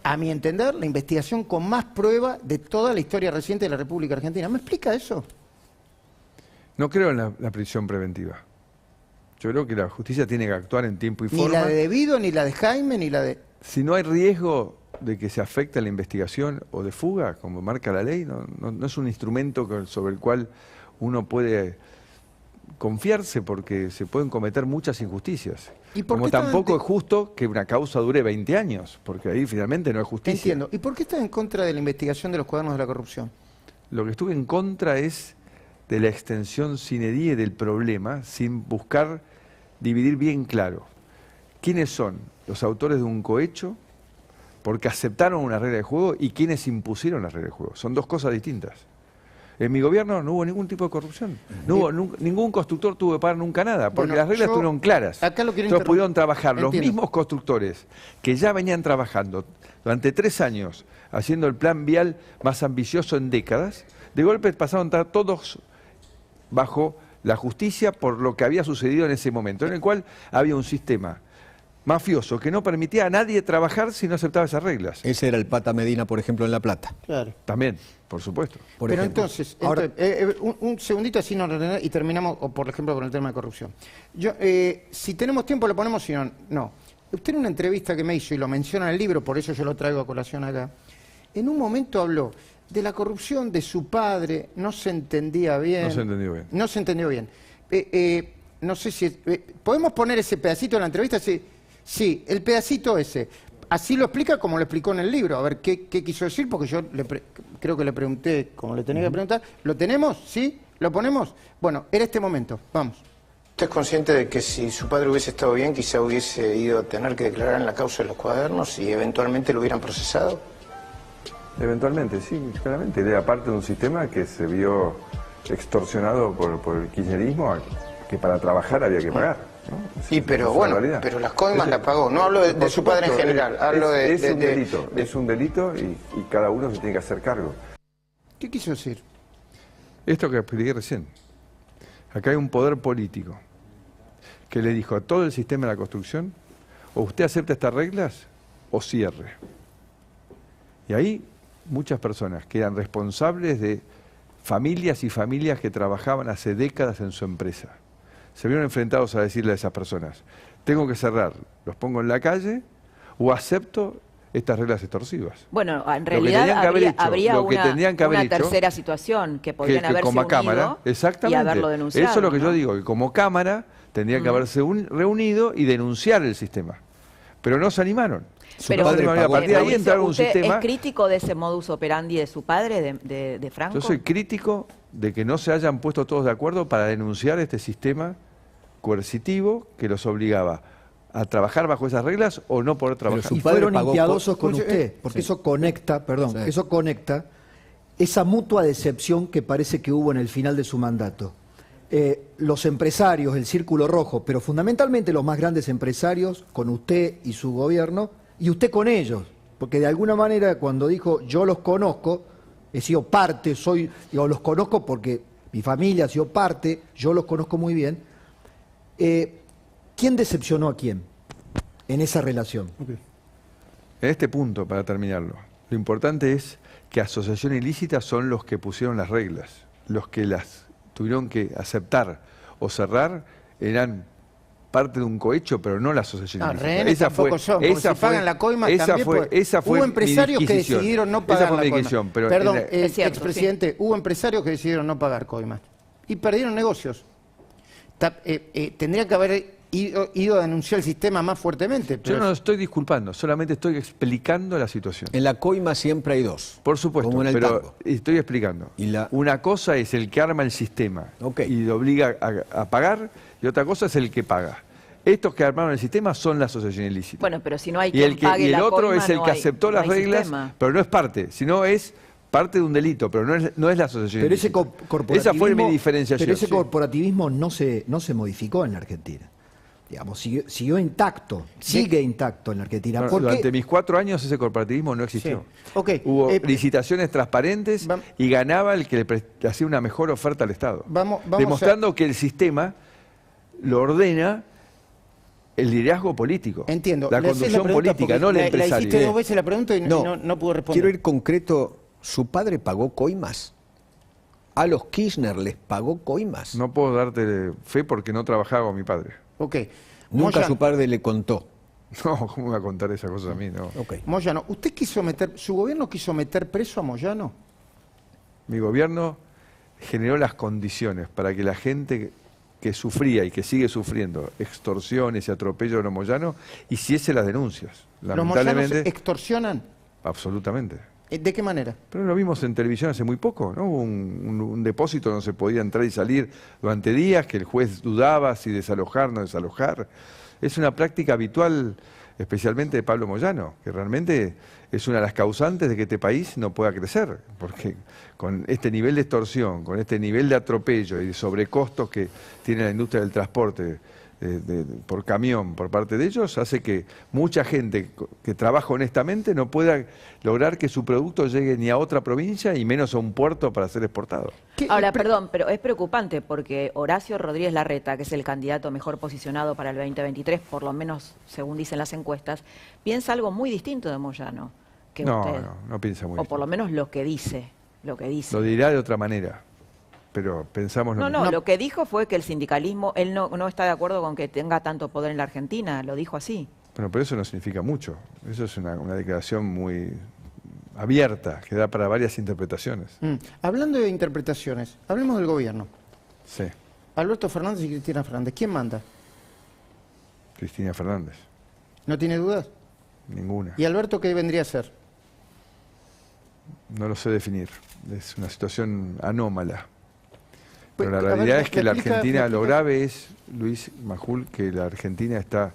A mi entender, la investigación con más prueba de toda la historia reciente de la República Argentina. ¿Me explica eso? No creo en la prisión preventiva. Yo creo que la justicia tiene que actuar en tiempo y Ni forma. la de Debido, ni la de Jaime, ni la de... Si no hay riesgo de que se afecte la investigación o de fuga, como marca la ley, no es un instrumento sobre el cual uno puede confiarse, porque se pueden cometer muchas injusticias. ¿Y por Como qué tampoco estaban es justo que una causa dure 20 años, porque ahí finalmente no es justicia. Entiendo. ¿Y por qué está en contra de la investigación de los cuadernos de la corrupción? Lo que estuve en contra es de la extensión sine die del problema, sin buscar dividir bien claro quiénes son los autores de un cohecho, porque aceptaron una regla de juego, y quiénes impusieron la regla de juego. Son dos cosas distintas. En mi gobierno no hubo ningún tipo de corrupción. No hubo ningún constructor tuvo que pagar nunca nada, porque Bueno, las reglas yo estuvieron claras. acá lo quiero Entonces pudieron trabajar los Entiendo. mismos constructores que ya venían trabajando durante 3 años, haciendo el plan vial más ambicioso en décadas. De golpe pasaron a estar todos bajo la justicia por lo que había sucedido en ese momento, en el cual había un sistema mafioso que no permitía a nadie trabajar si no aceptaba esas reglas. Ese era el Pata Medina, por ejemplo, en La Plata. Claro. También, por supuesto. Por Pero ejemplo. entonces, Ahora, un segundito así nos ordenamos y terminamos, o por ejemplo, con el tema de corrupción. Si tenemos tiempo lo ponemos, si no, no. Usted en una entrevista que me hizo, y lo menciona en el libro, por eso yo lo traigo a colación acá, en un momento habló de la corrupción de su padre, no se entendía bien. No se entendió bien. No se entendió bien. No sé si... ¿podemos poner ese pedacito en la entrevista? Sí, el pedacito ese. Así lo explica como lo explicó en el libro. A ver, ¿qué quiso decir? Porque yo creo que le pregunté como le tenía que preguntar. ¿Lo tenemos? ¿Sí? ¿Lo ponemos? Bueno, era este momento. Vamos. ¿Usted es consciente de que si su padre hubiese estado bien, quizá hubiese ido a tener que declarar en la causa de los cuadernos y eventualmente lo hubieran procesado? Eventualmente, sí, claramente. Era parte de un sistema que se vio extorsionado por el kirchnerismo, que para trabajar había que pagar, ¿no? Sí, pero Es una bueno, realidad. pero las coimas Ese- la pagó. No hablo de por su padre en supuesto, general, hablo es un delito, es un delito y cada uno se tiene que hacer cargo. ¿Qué quiso decir? Esto que expliqué recién. Acá hay un poder político que le dijo a todo el sistema de la construcción, o usted acepta estas reglas o cierre. Y ahí muchas personas que eran responsables de familias y familias que trabajaban hace décadas en su empresa, se vieron enfrentados a decirle a esas personas, tengo que cerrar, los pongo en la calle o acepto estas reglas extorsivas. Bueno, en realidad habría una tercera situación que podrían haberse como unido cámara, exactamente, y haberlo denunciado. Eso es lo que ¿no? yo digo, que como cámara tendría que haberse reunido y denunciar el sistema. Pero no se animaron. Pero a partir de ahí entraron un ¿usted sistema. es crítico de ese modus operandi de su padre, de Franco? Yo soy crítico de que no se hayan puesto todos de acuerdo para denunciar este sistema coercitivo que los obligaba a trabajar bajo esas reglas o no poder trabajar. Y fueron impiadosos con usted, porque eso conecta, eso conecta esa mutua decepción que parece que hubo en el final de su mandato. Los empresarios, el Círculo Rojo, pero fundamentalmente los más grandes empresarios, con usted y su gobierno, y usted con ellos, porque de alguna manera cuando dijo yo los conozco, he sido parte, los conozco porque mi familia ha sido parte, yo los conozco muy bien. ¿Quién decepcionó a quién en esa relación? En este punto, para terminarlo, lo importante es que asociación ilícita son los que pusieron las reglas, los que las tuvieron que aceptar o cerrar, eran parte de un cohecho, pero no la asociación ilícita. Rehenes tampoco son, porque si pagan la coima también hubo empresarios que decidieron no pagar la coima. Perdón, expresidente, hubo empresarios que decidieron no pagar coimas y perdieron negocios. Tendría que haber ido a denunciar el sistema más fuertemente. Pero yo no estoy disculpando, solamente estoy explicando la situación. En la coima siempre hay dos. Por supuesto, como en el pero tango. Estoy explicando. Una cosa es el que arma el sistema y lo obliga a pagar, y otra cosa es el que paga. Estos que armaron el sistema son la asociación ilícita. Bueno, pero si no hay quien pague y el la otro coima, es el que aceptó las reglas, sistema. pero no es parte, sino es parte de un delito, pero no es la asociación Pero ilícita. ese corporativismo, esa fue mi diferenciación. Pero ese corporativismo no se modificó en la Argentina. Digamos, siguió intacto, sigue intacto en la Argentina. Bueno, durante mis 4 años ese corporativismo no existió. Sí. Okay. Hubo licitaciones transparentes y ganaba el que le hacía una mejor oferta al Estado. Demostrando que el sistema lo ordena el liderazgo político. Entiendo. La conducción política, no el empresario. Le hiciste 2 veces la pregunta y no pudo responder. Quiero ir concreto. ¿Su padre pagó coimas? ¿A los Kirchner les pagó coimas? No puedo darte fe porque no trabajaba con mi padre. Okay. Nunca su padre le contó. No, ¿cómo me va a contar esas cosas a mí? No. Okay. Moyano, ¿su gobierno quiso meter preso a Moyano? Mi gobierno generó las condiciones para que la gente que sufría y que sigue sufriendo extorsiones y atropellos de Moyano hiciese las denuncias. ¿Los moyanos extorsionan? Absolutamente. ¿De qué manera? Pero lo vimos en televisión hace muy poco, ¿no? Hubo un depósito donde se podía entrar y salir durante días, que el juez dudaba si desalojar o no desalojar. Es una práctica habitual, especialmente de Pablo Moyano, que realmente es una de las causantes de que este país no pueda crecer, porque con este nivel de extorsión, con este nivel de atropello y de sobrecostos que tiene la industria del transporte por camión por parte de ellos, hace que mucha gente que trabaja honestamente no pueda lograr que su producto llegue ni a otra provincia y menos a un puerto para ser exportado. Ahora, perdón, pero es preocupante porque Horacio Rodríguez Larreta, que es el candidato mejor posicionado para el 2023, por lo menos según dicen las encuestas, piensa algo muy distinto de Moyano que usted. No piensa muy bien. O por lo menos lo que dice. Lo dirá de otra manera. Pero pensamos lo que dijo fue que el sindicalismo, él no está de acuerdo con que tenga tanto poder en la Argentina, lo dijo así. Bueno, pero eso no significa mucho. Eso es una declaración muy abierta, que da para varias interpretaciones. Hablando de interpretaciones, hablemos del gobierno. Sí. Alberto Fernández y Cristina Fernández, ¿quién manda? Cristina Fernández. ¿No tiene dudas? Ninguna. ¿Y Alberto qué vendría a ser? No lo sé definir. Es una situación anómala. Pero la realidad es que la Argentina, lo grave es, Luis Majul, que la Argentina está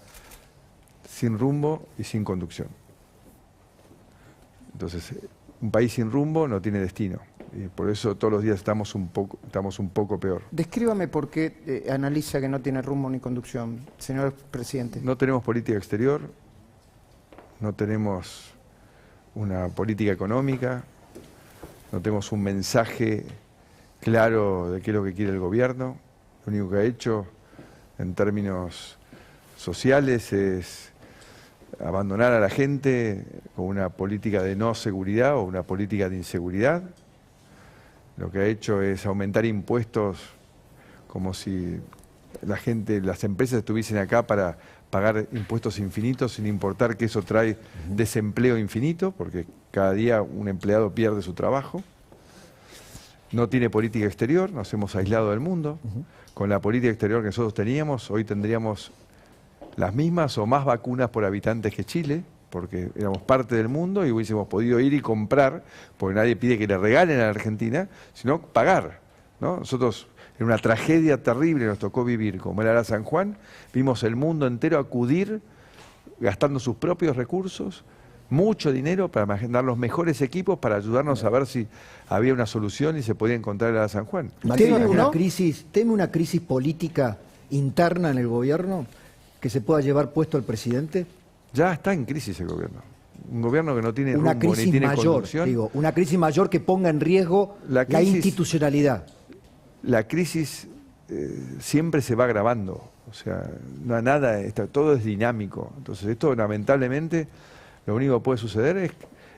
sin rumbo y sin conducción. Entonces, un país sin rumbo no tiene destino. Y por eso todos los días estamos un poco peor. Descríbame por qué analiza que no tiene rumbo ni conducción, señor presidente. No tenemos política exterior, no tenemos una política económica, no tenemos un mensaje claro de qué es lo que quiere el gobierno. Lo único que ha hecho en términos sociales es abandonar a la gente con una política de no seguridad o una política de inseguridad. Lo que ha hecho es aumentar impuestos como si la gente, las empresas estuviesen acá para pagar impuestos infinitos sin importar que eso trae desempleo infinito, porque cada día un empleado pierde su trabajo. No tiene política exterior, nos hemos aislado del mundo. Con la política exterior que nosotros teníamos, hoy tendríamos las mismas o más vacunas por habitantes que Chile, porque éramos parte del mundo y hubiésemos podido ir y comprar, porque nadie pide que le regalen a la Argentina, sino pagar, ¿no? Nosotros, en una tragedia terrible nos tocó vivir, como era la San Juan, vimos el mundo entero acudir, gastando sus propios recursos, mucho dinero para imaginar los mejores equipos para ayudarnos a ver si había una solución y se podía encontrar en la San Juan. ¿Teme una crisis política interna en el gobierno que se pueda llevar puesto el presidente? Ya está en crisis el gobierno. Un gobierno que no tiene Una rumbo crisis ni tiene mayor, conducción. digo, una crisis mayor que ponga en riesgo la institucionalidad. La crisis siempre se va agravando. O sea, nada, todo es dinámico. Entonces esto lamentablemente lo único que puede suceder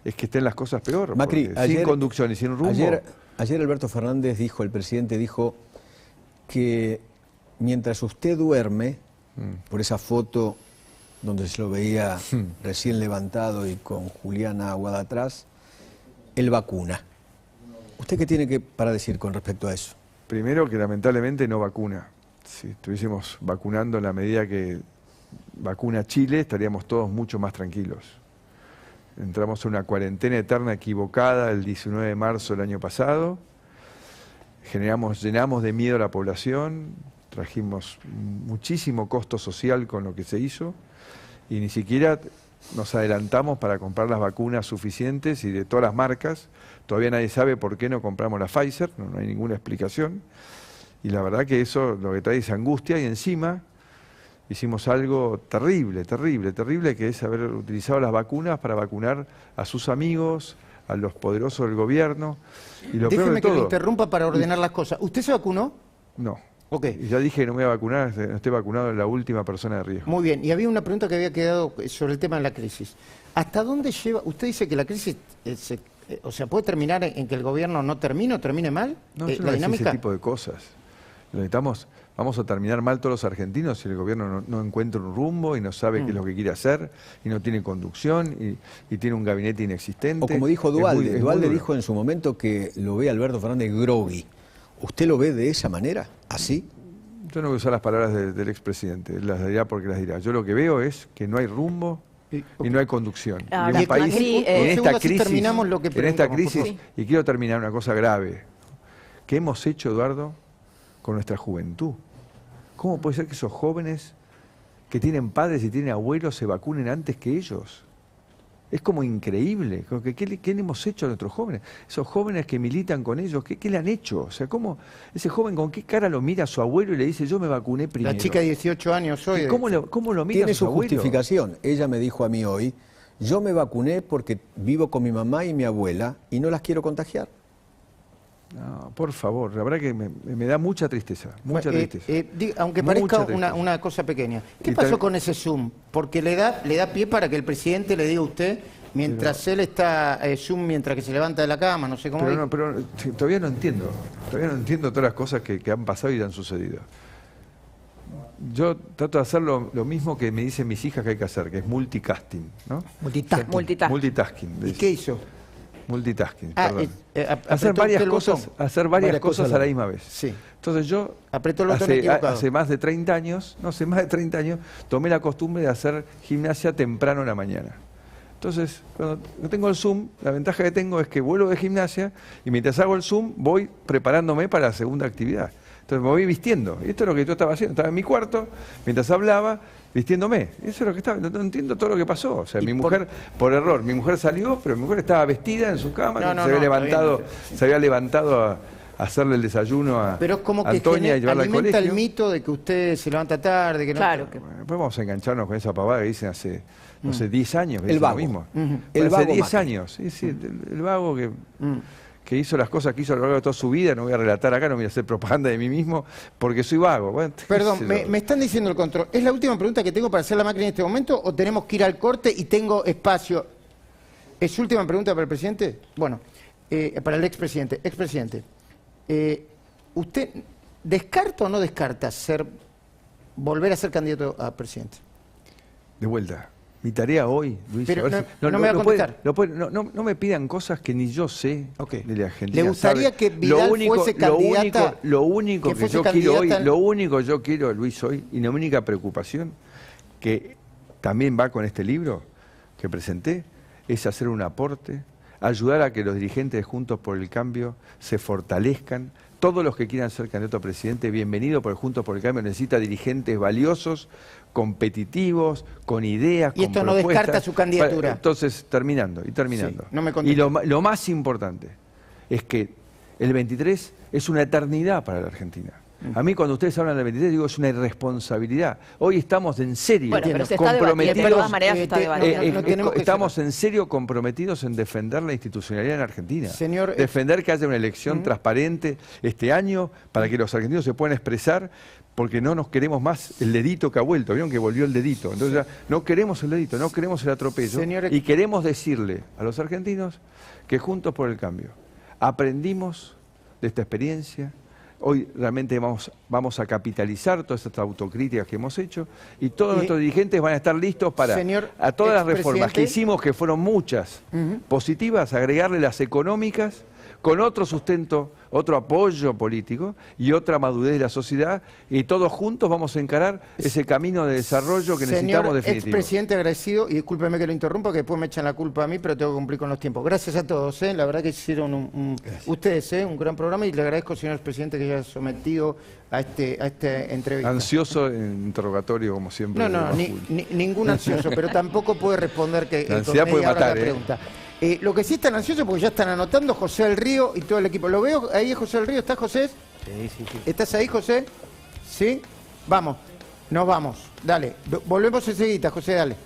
es que estén las cosas peor. Macri, sin conducción y sin rumbo. Ayer Alberto Fernández dijo, el presidente dijo que mientras usted duerme, por esa foto donde se lo veía recién levantado y con Juliana Aguada atrás, él vacuna. ¿Usted qué tiene para decir con respecto a eso? Primero que lamentablemente no vacuna. Si estuviésemos vacunando en la medida que vacuna Chile, estaríamos todos mucho más tranquilos. Entramos en una cuarentena eterna equivocada el 19 de marzo del año pasado, llenamos de miedo a la población, trajimos muchísimo costo social con lo que se hizo y ni siquiera nos adelantamos para comprar las vacunas suficientes y de todas las marcas. Todavía nadie sabe por qué no compramos la Pfizer, no hay ninguna explicación. Y la verdad que eso lo que trae es angustia y encima hicimos algo terrible, que es haber utilizado las vacunas para vacunar a sus amigos, a los poderosos del gobierno. Y lo peor Déjeme de que todo, lo interrumpa para ordenar las cosas. ¿Usted se vacunó? No. Ok. Y ya dije que no me voy a vacunar, no estoy vacunado, es la última persona de riesgo. Muy bien. Y había una pregunta que había quedado sobre el tema de la crisis. ¿Hasta dónde lleva? Usted dice que la crisis puede terminar en que el gobierno no termine o termine mal. No, yo no la decía dinámica. ese tipo de cosas. Vamos a terminar mal todos los argentinos si el gobierno no encuentra un rumbo y no sabe qué es lo que quiere hacer y no tiene conducción y tiene un gabinete inexistente. O como dijo Duhalde, Duhalde dijo en su momento que lo ve a Alberto Fernández groggy. ¿Usted lo ve de esa manera? ¿Así? Yo no voy a usar las palabras del expresidente, las dirá porque las dirá. Yo lo que veo es que no hay rumbo y no hay conducción. Ah, y un país Macri, en esta crisis, terminamos lo que sí. Y quiero terminar una cosa grave. ¿Qué hemos hecho, Eduardo, con nuestra juventud? ¿Cómo puede ser que esos jóvenes que tienen padres y tienen abuelos se vacunen antes que ellos? Es como increíble. ¿Qué le hemos hecho a nuestros jóvenes? Esos jóvenes que militan con ellos, ¿qué le han hecho? O sea, ¿cómo ese joven con qué cara lo mira a su abuelo y le dice, yo me vacuné primero? La chica de 18 años hoy. ¿Cómo lo mira Tiene a su su abuelo? justificación. Ella me dijo a mí hoy, yo me vacuné porque vivo con mi mamá y mi abuela y no las quiero contagiar. No, por favor, la verdad que me da mucha tristeza, mucha tristeza. Aunque parezca una cosa pequeña. ¿Qué pasó con ese Zoom? Porque le da pie para que el presidente le diga a usted, mientras él está Zoom, mientras que se levanta de la cama, no sé cómo. Pero todavía no entiendo todas las cosas que han pasado y han sucedido. Yo trato de hacer lo mismo que me dicen mis hijas que hay que hacer, que es multicasting, ¿no? Multitasking. ¿Y qué hizo? Multitasking, perdón. Hacer varias cosas a la misma vez. Sí. Entonces yo apretó el botón equivocado. hace más de 30 años, tomé la costumbre de hacer gimnasia temprano en la mañana. Entonces, cuando tengo el Zoom, la ventaja que tengo es que vuelvo de gimnasia y mientras hago el Zoom voy preparándome para la segunda actividad. Entonces me voy vistiendo. Y esto es lo que yo estaba haciendo. Estaba en mi cuarto, mientras hablaba, vistiéndome. Eso es lo que estaba. No entiendo todo lo que pasó. O sea, mi mujer, por error, mi mujer salió, pero mi mujer estaba vestida en su cama, se había levantado a hacerle el desayuno a pero es como que Antonia y llevarla al colegio. El mito de que usted se levanta tarde, que no. Claro. Bueno, después vamos a engancharnos con esa pavada que dicen hace, no sé, 10 años. El vago. Lo mismo. El vago hace 10 Macri. años. Sí, el vago que que hizo las cosas que hizo a lo largo de toda su vida, no voy a relatar acá, no voy a hacer propaganda de mí mismo, porque soy vago. Bueno, Perdón, me están diciendo el control. ¿Es la última pregunta que tengo para hacer la máquina en este momento o tenemos que ir al corte y tengo espacio? ¿Es última pregunta para el presidente? Bueno, para el expresidente. Expresidente, ¿usted descarta o no descarta volver a ser candidato a presidente? De vuelta. Mi tarea hoy, Luis, Pero a ver no me va a contestar. no me pidan cosas que ni yo sé de la Argentina. ¿Le gustaría que Vidal fuese candidata? Lo único que yo quiero hoy, lo único que yo quiero, Luis, hoy, y la única preocupación que también va con este libro que presenté, es hacer un aporte, ayudar a que los dirigentes de Juntos por el Cambio se fortalezcan. Todos los que quieran ser candidato a presidente, bienvenido, porque Juntos por el Cambio necesita dirigentes valiosos, competitivos, con ideas, y esto no descarta su candidatura. Entonces, terminando. Sí, no me y lo más importante es que el 23 es una eternidad para la Argentina. A mí cuando ustedes hablan del 23 digo es una irresponsabilidad. Hoy estamos en serio comprometidos. De todas maneras se está debatiendo. Estamos en serio comprometidos en defender la institucionalidad en Argentina. Señor, defender que haya una elección transparente este año para que los argentinos se puedan expresar, porque no nos queremos más el dedito que ha vuelto. Vieron que volvió el dedito. Entonces ya no queremos el dedito, no queremos el atropello. Y queremos decirle a los argentinos que Juntos por el Cambio aprendimos de esta experiencia. Hoy realmente vamos a capitalizar todas estas autocríticas que hemos hecho y todos nuestros dirigentes van a estar listos para a todas las reformas que hicimos, que fueron muchas positivas, agregarle las económicas con otro sustento, otro apoyo político y otra madurez de la sociedad, y todos juntos vamos a encarar ese camino de desarrollo que necesitamos definitivo. Expresidente, agradecido, y discúlpeme que lo interrumpa, que después me echan la culpa a mí, pero tengo que cumplir con los tiempos. Gracias a todos, la verdad que hicieron ustedes un gran programa, y le agradezco, señor presidente, que haya sometido a esta entrevista. Ansioso en interrogatorio, como siempre. No, ningún ansioso, pero tampoco puede responder que la ansiedad puede matar, la pregunta. Lo que sí están ansiosos, porque ya están anotando José del Río y todo el equipo. ¿Lo veo? Ahí es José del Río. ¿Estás, José? Sí. ¿Estás ahí, José? ¿Sí? Vamos, nos vamos. Dale, volvemos enseguida, José, dale.